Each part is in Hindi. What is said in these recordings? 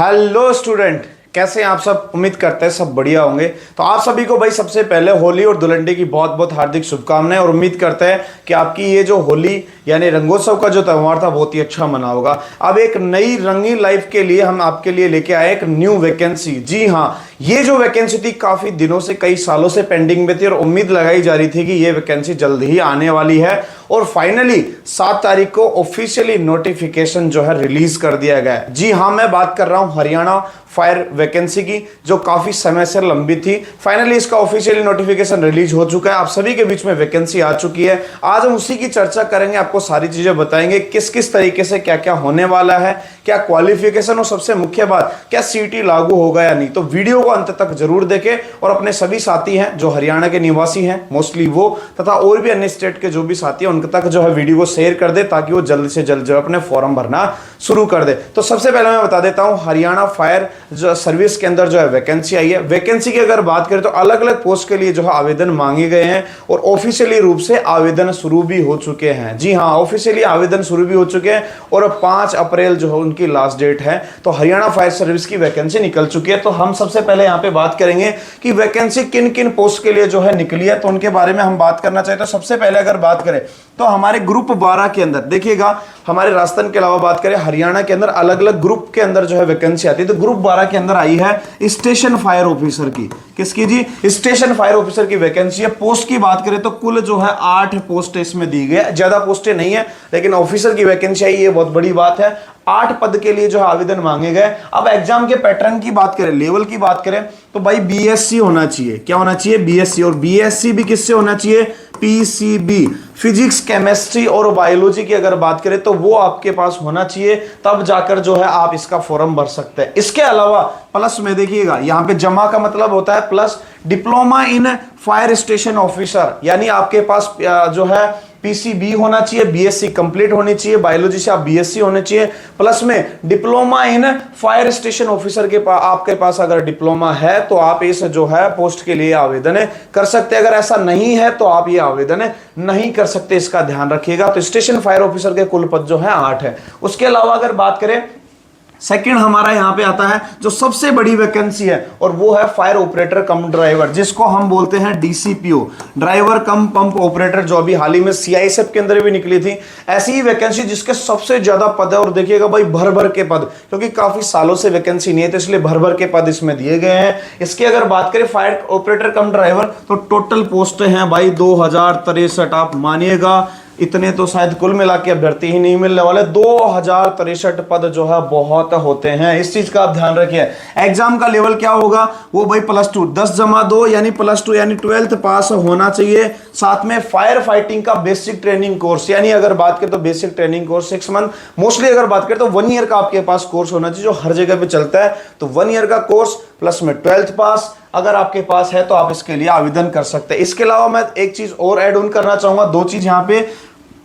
हेलो स्टूडेंट, कैसे हैं आप सब। उम्मीद करते हैं सब बढ़िया होंगे। तो आप सभी को भाई सबसे पहले होली और धुलंडी की बहुत बहुत हार्दिक शुभकामनाएं और उम्मीद करते हैं कि आपकी ये जो होली यानी रंगोत्सव का जो त्यौहार था बहुत ही अच्छा मना होगा। अब एक नई रंगीन लाइफ के लिए हम आपके लिए लेके आए एक न्यू वैकेंसी। जी हाँ, ये जो वैकेंसी थी काफी दिनों से, कई सालों से पेंडिंग में थी और उम्मीद लगाई जा रही थी कि ये वैकेंसी जल्द ही आने वाली है और फाइनली 7 तारीख को ऑफिशियली नोटिफिकेशन जो है रिलीज कर दिया गया है। जी हाँ, मैं बात कर रहा हूं हरियाणा फायर वैकेंसी की, जो काफी समय से लंबी थी। फाइनली इसका ऑफिशियली नोटिफिकेशन रिलीज हो चुका है, आप सभी के बीच में वैकेंसी आ चुकी है। आज हम उसी की चर्चा करेंगे, आपको सारी चीजें बताएंगे किस किस तरीके से क्या क्या होने वाला है, क्या क्वालिफिकेशन और सबसे मुख्य बात क्या सीटी लागू होगा या नहीं। तो वीडियो को अंत तक जरूर देखें और अपने सभी साथी हैं जो हरियाणा के निवासी हैं मोस्टली वो, तथा और भी अन्य स्टेट के जो भी साथी हैं उनके तक जो है वीडियो को शेयर कर दे ताकि वो जल्द से जल्द जो है अपने फॉर्म भरना शुरू कर दे। तो सबसे पहले मैं बता देता हूं हरियाणा फायर जो सर्विस के अंदर जो है वैकेंसी आई है। वैकेंसी की अगर बात करें तो अलग अलग पोस्ट के लिए जो है आवेदन मांगे गए हैं और ऑफिशियली रूप से आवेदन शुरू भी हो चुके हैं। जी हाँ, ऑफिशियली आवेदन शुरू भी हो चुके हैं और 5 अप्रैल जो है उनकी लास्ट डेट है। तो हरियाणा फायर सर्विस की वैकेंसी निकल चुकी है। तो हम सबसे पहले यहाँ पे बात करेंगे कि वैकेंसी किन किन पोस्ट के लिए जो है निकली है, तो उनके बारे में हम बात करना चाहिए। तो सबसे पहले अगर बात करें तो हमारे ग्रुप 12 के अंदर देखिएगा, हमारे राजस्थान के अलावा बात करें हरियाणा के अंदर अलग अलग ग्रुप के अंदर जो है वैकेंसी आती है। तो ग्रुप 12 के अंदर आई है स्टेशन फायर ऑफिसर की। किसकी जी? स्टेशन फायर ऑफिसर की वैकेंसी है। पोस्ट की बात करें तो कुल जो है 8 पोस्ट इसमें दी गई है, ज्यादा पोस्टें नहीं है लेकिन ऑफिसर की वैकेंसी आई, ये बहुत बड़ी बात है। 8 पद के लिए जो है आवेदन मांगे गए। अब एग्जाम के पैटर्न की बात करें, लेवल की बात करें तो भाई बीएससी होना चाहिए। क्या होना चाहिए? बीएससी। और बीएससी भी किससे होना चाहिए? पीसीबी, फिजिक्स, केमिस्ट्री और बायोलॉजी की अगर बात करें तो वो आपके पास होना चाहिए, तब जाकर जो है आप इसका फॉर्म भर सकते हैं। इसके अलावा प्लस में देखिएगा, यहां पे जमा का मतलब होता है plus, diploma in fire station officer, यानी आपके पास जो है पीसीबी होना चाहिए, बीएससी कंप्लीट होनी चाहिए, बायोलॉजी से आप बीएससी होने चाहिए, प्लस में diploma in fire station officer के पास आपके पास अगर डिप्लोमा है तो आप इस जो है पोस्ट के लिए आवेदन कर सकते हैं। अगर ऐसा नहीं है तो आप ये आवेदन नहीं कर सकते, इसका ध्यान रखिएगा। तो स्टेशन फायर ऑफिसर के कुल पद जो है 8 है। उसके अलावा अगर बात करें सेकंड हमारा यहां पे आता है जो सबसे बड़ी वैकेंसी है और वो है फायर ऑपरेटर कम ड्राइवर, जिसको हम बोलते हैं डीसीपीओ, ड्राइवर कम पंप ऑपरेटर, जो अभी हाल ही में सीआईएसएफ के अंदर भी निकली थी। ऐसी ही वैकेंसी जिसके सबसे ज्यादा पद है और देखिएगा भाई भर भर के पद, क्योंकि काफी सालों से वैकेंसी नहीं है तो इसलिए भर भर के पद इसमें दिए गए हैं। इसकी अगर बात करें फायर ऑपरेटर कम ड्राइवर तो टोटल पोस्ट हैं भाई 2063। आप मानिएगा इतने तो शायद कुल मिला के अभ्यर्थी ही नहीं मिलने वाले। 2063 पद जो है बहुत होते हैं, इस चीज का आप ध्यान रखिए। एग्जाम का लेवल क्या होगा? वो भाई +2, 10+2 यानी +2 यानी 12th पास होना चाहिए। साथ में फायर फाइटिंग का बेसिक ट्रेनिंग कोर्स, यानी अगर बात करें तो basic training course 6 month, mostly अगर बात करें तो 1 ईयर का आपके पास कोर्स होना चाहिए जो हर जगह पे चलता है। तो 1 ईयर का कोर्स प्लस में 12th पास अगर आपके पास है तो आप इसके लिए आवेदन कर सकते हैं। इसके अलावा मैं एक चीज और ऐड ऑन करना चाहूंगा, 2 चीज यहां पे।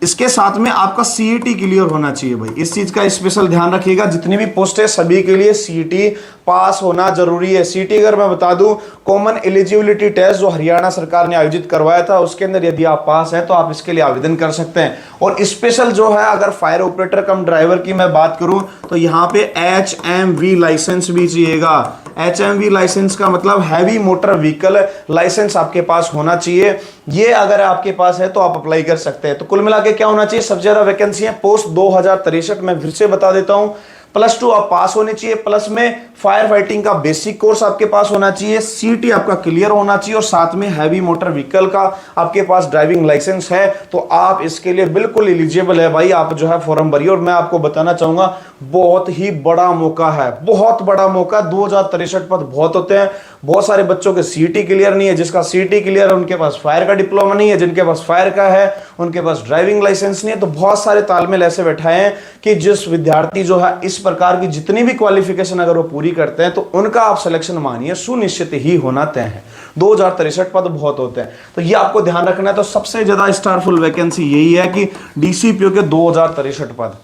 इसके साथ में आपका सीईटी क्लियर होना चाहिए भाई, इस चीज का स्पेशल ध्यान रखिएगा। जितनी भी पोस्ट है सभी के लिए सीईटी पास होना जरूरी है। सीईटी अगर मैं बता दूं, कॉमन एलिजिबिलिटी टेस्ट जो हरियाणा सरकार ने आयोजित करवाया था, उसके अंदर यदि आप पास हैं तो आप इसके लिए आवेदन कर सकते हैं। और स्पेशल जो है अगर फायर ऑपरेटर कम ड्राइवर की मैं बात करूं तो यहाँ पे HMV लाइसेंस भी चाहिएगा। HMV लाइसेंस का मतलब हैवी मोटर व्हीकल लाइसेंस आपके पास होना चाहिए। ये अगर आपके पास है तो आप अप्लाई कर सकते हैं। तो कुल मिला के क्या होना चाहिए? सबसे ज्यादा वैकेंसी है पोस्ट 2063। मैं फिर से बता देता हूं, +2 आप पास होने चाहिए, प्लस में फायर फाइटिंग का बेसिक कोर्स आपके पास होना चाहिए, सीटी आपका क्लियर होना चाहिए और साथ में हैवी मोटर व्हीकल का आपके पास ड्राइविंग लाइसेंस है, तो आप इसके लिए बिल्कुल एलिजिबल है भाई। आप जो है फॉर्म भरिए। और मैं आपको बताना चाहूंगा बहुत ही बड़ा मौका है, बहुत बड़ा मौका। 2063 पद बहुत होते हैं। बहुत सारे बच्चों के सीटी क्लियर नहीं है, जिसका सीटी क्लियर है उनके पास फायर का डिप्लोमा नहीं है, जिनके पास फायर का है उनके पास ड्राइविंग लाइसेंस नहीं है। तो बहुत सारे तालमेल ऐसे बैठाए हैं कि जिस विद्यार्थी जो है इस प्रकार की जितनी भी क्वालिफिकेशन अगर वो पूरी करते हैं तो उनका आप सिलेक्शन मानिए सुनिश्चित ही होना तय है। 2063 पद बहुत होते हैं, तो ये आपको ध्यान रखना है। तो सबसे ज्यादा स्टारफुल वैकेंसी यही है कि डीसीपीओ के 2063 पद,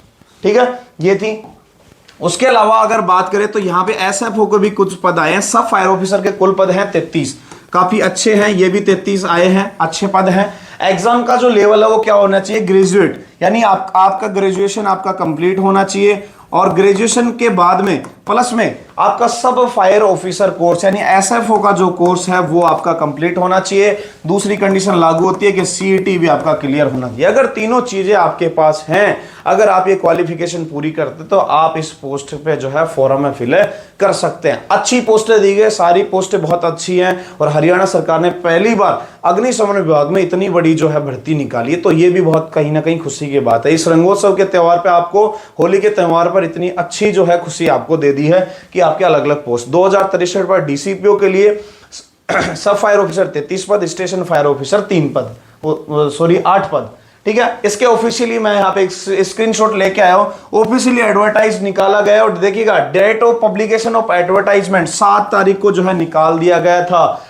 ठीक है, ये थी। उसके अलावा अगर बात करें तो यहां पे एसएफओ को भी कुछ पद आए हैं। सब फायर ऑफिसर के कुल पद हैं 33, काफी अच्छे हैं। ये भी 33 आए हैं, अच्छे पद हैं। एग्जाम का जो लेवल है वो क्या होना चाहिए? ग्रेजुएट, यानी आपका ग्रेजुएशन आपका कंप्लीट होना चाहिए और ग्रेजुएशन के बाद में प्लस में आपका सब फायर ऑफिसर कोर्स यानी एसएफओ का जो कोर्स है वो आपका कंप्लीट होना चाहिए। दूसरी कंडीशन लागू होती है कि सीईटी भी आपका क्लियर होना चाहिए। अगर तीनों चीजें आपके पास हैं, अगर आप ये क्वालिफिकेशन पूरी करते तो आप इस पोस्ट पे जो है फॉर्म में फिल कर सकते हैं। अच्छी पोस्टें दी गई, सारी पोस्टें बहुत अच्छी हैं और हरियाणा सरकार ने पहली बार अग्निशमन विभाग में इतनी बड़ी जो है भर्ती निकाली है, तो ये भी बहुत कहीं ना कहीं खुशी की बात है। इस रंगोत्सव के त्यौहार पे आपको, होली के त्यौहार पर इतनी अच्छी जो है खुशी आपको दे दी है कि आपके अलग अलग पोस्ट 2063 पर डीसीपीओ के लिए सब फायर ऑफिसर 33 पद, स्टेशन फायर ऑफिसर 3 पद, सॉरी 8 पद। ठीक है, इसके ऑफिशियली मैं यहाँ पे एक स्क्रीनशॉट लेके आया हूं। ऑफिशियली एडवर्टाइज निकाला गया और देखिएगा date of publication of advertisement 7 तारीख को जो है निकाल दिया गया था।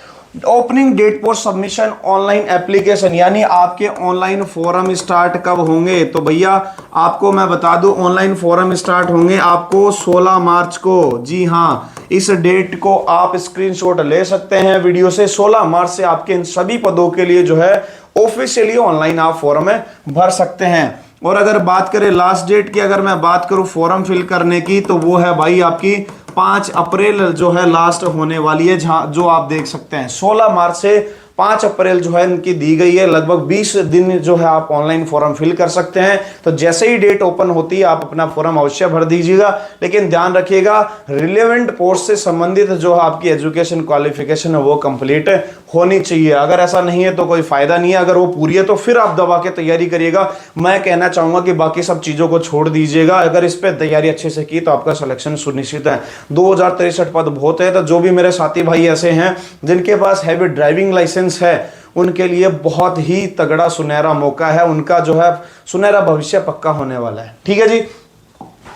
Opening date for submission online application, यानी आपके ऑनलाइन फॉर्म स्टार्ट कब होंगे, तो भैया आपको मैं बता दूं ऑनलाइन फॉर्म स्टार्ट होंगे आपको 16 मार्च को। जी हाँ, इस डेट को आप स्क्रीनशॉट ले सकते हैं वीडियो से। 16 मार्च से आपके इन सभी पदों के लिए जो है ऑफिशियली ऑनलाइन आप फॉर्म में भर सकते हैं। और अगर बात करें लास्ट डेट की, अगर मैं बात करूं फॉर्म फिल करने की, तो वो है भाई आपकी 5 अप्रैल जो है लास्ट होने वाली है, जहां जो आप देख सकते हैं 16 मार्च से 5 अप्रैल जो है इनकी दी गई है। लगभग 20 दिन जो है आप ऑनलाइन फॉर्म फिल कर सकते हैं। तो जैसे ही डेट ओपन होती है आप अपना फॉर्म अवश्य भर दीजिएगा, लेकिन ध्यान रखिएगा रिलेवेंट पोस्ट से संबंधित जो आपकी एजुकेशन क्वालिफिकेशन है वो कंप्लीट होनी चाहिए। अगर ऐसा नहीं है तो कोई फायदा नहीं है, अगर वो पूरी है तो फिर आप दबा के तैयारी करिएगा। मैं कहना चाहूंगा कि बाकी सब चीजों को छोड़ दीजिएगा, अगर इस पर तैयारी अच्छे से की तो आपका सिलेक्शन सुनिश्चित है। 2063 पद बहुत है, तो जो भी मेरे साथी भाई ऐसे हैं जिनके पास हैवी ड्राइविंग लाइसेंस है उनके लिए बहुत ही तगड़ा सुनहरा मौका है, उनका जो है सुनहरा भविष्य पक्का होने वाला है। ठीक है जी।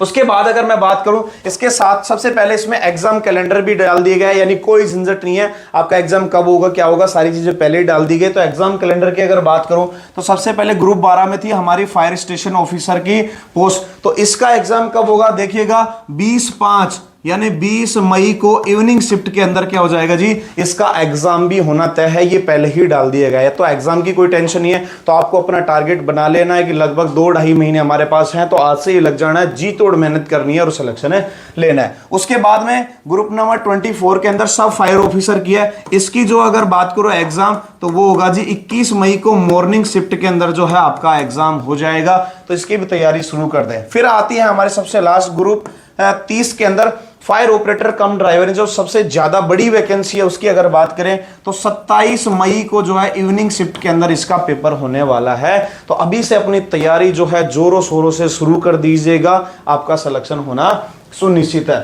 उसके बाद अगर मैं बात करूं, इसके साथ सबसे पहले इसमें एग्जाम कैलेंडर भी डाल दिया गया है, यानी कोई झंझट नहीं है आपका एग्जाम कब होगा क्या होगा, सारी चीजें पहले ही डाल दी गई। तो एग्जाम कैलेंडर की अगर बात करूं तो सबसे पहले ग्रुप 12 में थी हमारी फायर स्टेशन ऑफिसर की पोस्ट, तो इसका एग्जाम कब होगा देखिएगा 20/5 यानी 20 मई को इवनिंग शिफ्ट के अंदर क्या हो जाएगा जी, इसका एग्जाम भी होना तय है, ये पहले ही डाल दिया गया है। तो एग्जाम की कोई टेंशन नहीं है। तो आपको अपना टारगेट बना लेना है कि लगभग 2-2.5 महीने हमारे पास हैं, तो आज से ही लग जाना है, जी तोड़ मेहनत करनी है और सिलेक्शन है लेना है। उसके बाद में ग्रुप नंबर 24 के अंदर सब फायर ऑफिसर की है, इसकी जो अगर बात करो एग्जाम तो वो होगा जी 21 मई को मॉर्निंग शिफ्ट के अंदर जो है आपका एग्जाम हो जाएगा। तो इसकी भी तैयारी शुरू कर दें। फिर आती है हमारे सबसे लास्ट ग्रुप 30 के अंदर फायर ऑपरेटर कम ड्राइवर, जो सबसे ज्यादा बड़ी वैकेंसी है उसकी अगर बात करें तो 27 मई को जो है इवनिंग शिफ्ट के अंदर इसका पेपर होने वाला है। तो अभी से अपनी तैयारी जो है जोरों शोरों से शुरू कर दीजिएगा, आपका सिलेक्शन होना सुनिश्चित है।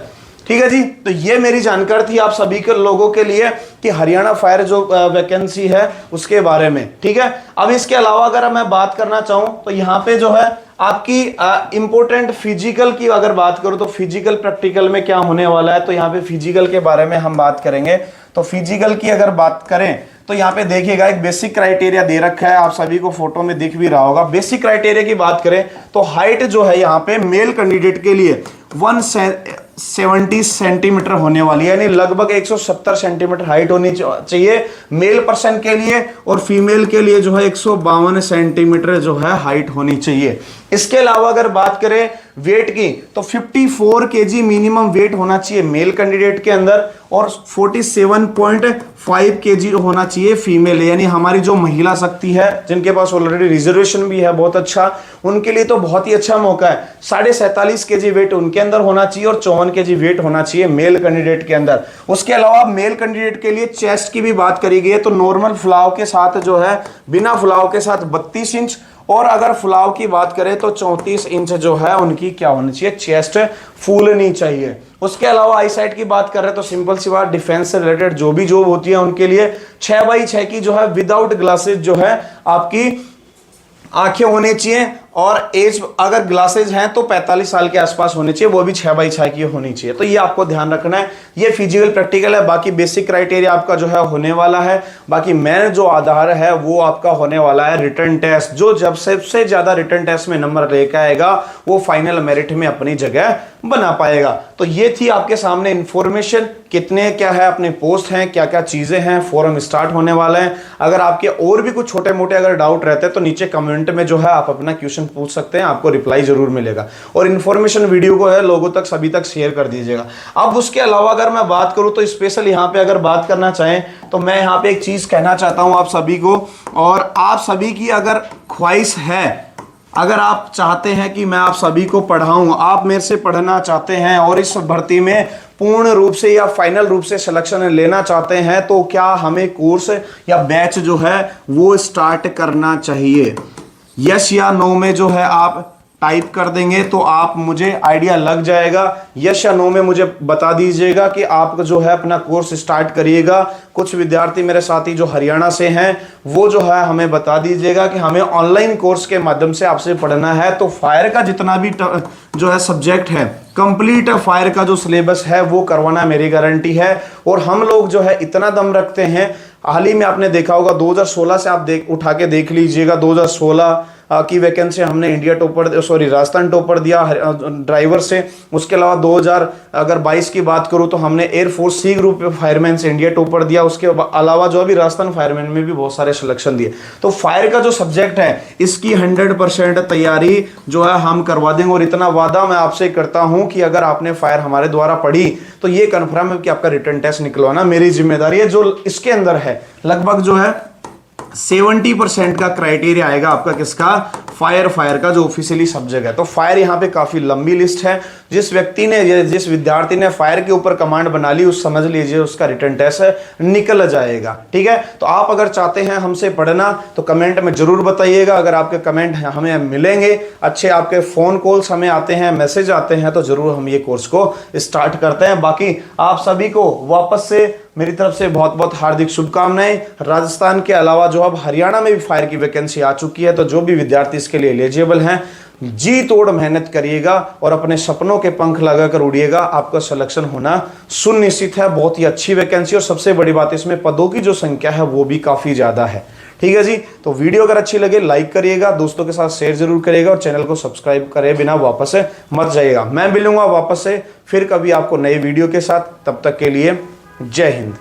ठीक है जी। तो ये मेरी जानकारी थी आप सभी के लोगों के लिए कि हरियाणा फायर जो वैकेंसी है उसके बारे में। ठीक है। अब इसके अलावा अगर मैं बात करना चाहूं तो यहाँ पे जो है आपकी इंपॉर्टेंट फिजिकल की अगर बात करूं तो फिजिकल प्रैक्टिकल में क्या होने वाला है, तो यहाँ पे फिजिकल के बारे में हम बात करेंगे। तो फिजिकल की अगर बात करें तो यहाँ पे देखिएगा एक बेसिक क्राइटेरिया दे रखा है, आप सभी को फोटो में दिख भी रहा होगा। बेसिक क्राइटेरिया की बात करें तो हाइट जो है यहाँ पे मेल कैंडिडेट के लिए 170 सेंटीमीटर होने वाली है, यानी लगभग 170 सेंटीमीटर हाइट होनी चाहिए मेल पर्सन के लिए, और फीमेल के लिए जो है 152 सेंटीमीटर जो है हाइट होनी चाहिए। इसके अलावा अगर बात करें वेट की तो 54 केजी मिनिमम वेट होना चाहिए मेल कैंडिडेट के अंदर, और 47.5 केजी होना चाहिए फीमेल, यानी हमारी जो महिला शक्ति है जिनके पास ऑलरेडी रिजर्वेशन भी है बहुत अच्छा, उनके लिए तो बहुत ही अच्छा मौका है। 47.5 केजी वेट उनके अंदर होना चाहिए और 54 केजी वेट होना चाहिए मेल कैंडिडेट के अंदर। उसके अलावा मेल कैंडिडेट के लिए चेस्ट की भी बात करी गई है, तो नॉर्मल फुलाव के साथ जो है बिना फुलाव के साथ 32 इंच, और अगर फुलाव की बात करें तो 34 इंच जो है उनकी क्या होनी चाहिए, चेस्ट फूलनी चाहिए। उसके अलावा आई साइट की बात कर रहे हैं तो सिंपल सी बात, डिफेंस से रिलेटेड जो भी जॉब होती है उनके लिए 6x6 की जो है विदाउट ग्लासेस जो है आपकी आंखें होनी चाहिए, और एज अगर ग्लासेज हैं तो 45 साल के आसपास होनी चाहिए, वो भी 6x6 की होनी चाहिए। तो ये आपको ध्यान रखना है। ये फिजिकल प्रैक्टिकल है, बाकी बेसिक क्राइटेरिया आपका जो है होने वाला है। बाकी मेन जो आधार है वो आपका होने वाला है रिटर्न टेस्ट, जो जब सबसे ज्यादा रिटर्न टेस्ट में नंबर लेकर आएगा वो फाइनल मेरिट में अपनी जगह बना पाएगा। तो ये थी आपके सामने इंफॉर्मेशन, कितने क्या है अपने पोस्ट हैं, क्या क्या चीजें हैं, फॉरम स्टार्ट होने वाला है। अगर आपके और भी कुछ छोटे मोटे अगर डाउट रहते हैं तो नीचे कमेंट में जो है आप अपना क्वेश्चन क्वेश्चन पूछ सकते हैं, आपको रिप्लाई जरूर मिलेगा। और इन्फॉर्मेशन वीडियो को है लोगों तक सभी तक शेयर कर दीजिएगा। अब उसके अलावा अगर मैं बात करूं तो स्पेशल यहाँ पे अगर बात करना चाहें तो मैं यहाँ पे एक चीज कहना चाहता हूं आप सभी को, और आप सभी की अगर ख्वाहिश है, अगर आप चाहते हैं कि मैं आप सभी को पढ़ाऊं, आप मेरे से पढ़ना चाहते हैं और इस भर्ती में पूर्ण रूप से या फाइनल रूप से सिलेक्शन लेना चाहते हैं, तो क्या हमें कोर्स या बैच जो है वो स्टार्ट करना चाहिए? यस या नो में जो है आप टाइप कर देंगे तो आप मुझे आइडिया लग जाएगा। यस या नो में मुझे बता दीजिएगा कि आप जो है अपना कोर्स स्टार्ट करिएगा। कुछ विद्यार्थी मेरे साथी जो हरियाणा से हैं वो जो है हमें बता दीजिएगा कि हमें ऑनलाइन कोर्स के माध्यम से आपसे पढ़ना है, तो फायर का जितना भी जो है सब्जेक्ट है, कंप्लीट फायर का जो सिलेबस है वो करवाना मेरी गारंटी है। और हम लोग जो है इतना दम रखते हैं, हाल ही में आपने देखा होगा 2016 से आप उठा के देख लीजिएगा, 2016 की वैकेंसी हमने इंडिया टॉपर राजस्थान टॉपर दिया ड्राइवर से। उसके अलावा 2022 की बात करूं तो हमने एयरफोर्स सी ग्रुप फायरमैन से इंडिया टॉपर दिया। उसके अलावा जो अभी राजस्थान फायरमैन में भी बहुत सारे सिलेक्शन दिए। तो फायर का जो सब्जेक्ट है इसकी 100% तैयारी जो है हम करवा देंगे। और इतना वादा मैं आपसे करता हूं कि अगर आपने फायर हमारे द्वारा पढ़ी तो ये कन्फर्म है कि आपका रिटन टेस्ट निकलवाना मेरी जिम्मेदारी है। जो इसके अंदर है लगभग जो है 70% का क्राइटेरिया आएगा आपका किसका? फायर का जो ऑफिशियली सब्जेक्ट है। तो फायर यहाँ पे काफी लंबी लिस्ट है। जिस विद्यार्थी ने फायर के ऊपर कमांड बना ली उस समझ लीजिए उसका रिटन टेस्ट निकल जाएगा। ठीक है, तो आप अगर चाहते हैं हमसे पढ़ना तो कमेंट में जरूर बताइएगा। अगर आपके कमेंट हमें मिलेंगे, अच्छे आपके फोन कॉल्स हमें आते हैं, मैसेज आते हैं, तो जरूर हम ये कोर्स को स्टार्ट करते हैं। बाकी आप सभी को वापस से मेरी तरफ से बहुत बहुत हार्दिक शुभकामनाएं। राजस्थान के अलावा जो अब हरियाणा में भी फायर की वैकेंसी आ चुकी है, तो जो भी विद्यार्थी इसके लिए एलिजिबल हैं जी तोड़ मेहनत करिएगा और अपने सपनों के पंख लगाकर उड़िएगा। आपका सिलेक्शन होना सुनिश्चित है। बहुत ही अच्छी वैकेंसी और सबसे बड़ी बात इसमें पदों की जो संख्या है वो भी काफी ज्यादा है। ठीक है जी, तो वीडियो अगर अच्छी लगे लाइक करिएगा, दोस्तों के साथ शेयर जरूर करिएगा और चैनल को सब्सक्राइब करे बिना वापस से मत जाइएगा। मैं मिलूंगा वापस से फिर कभी आपको नए वीडियो के साथ, तब तक के लिए जय हिंद।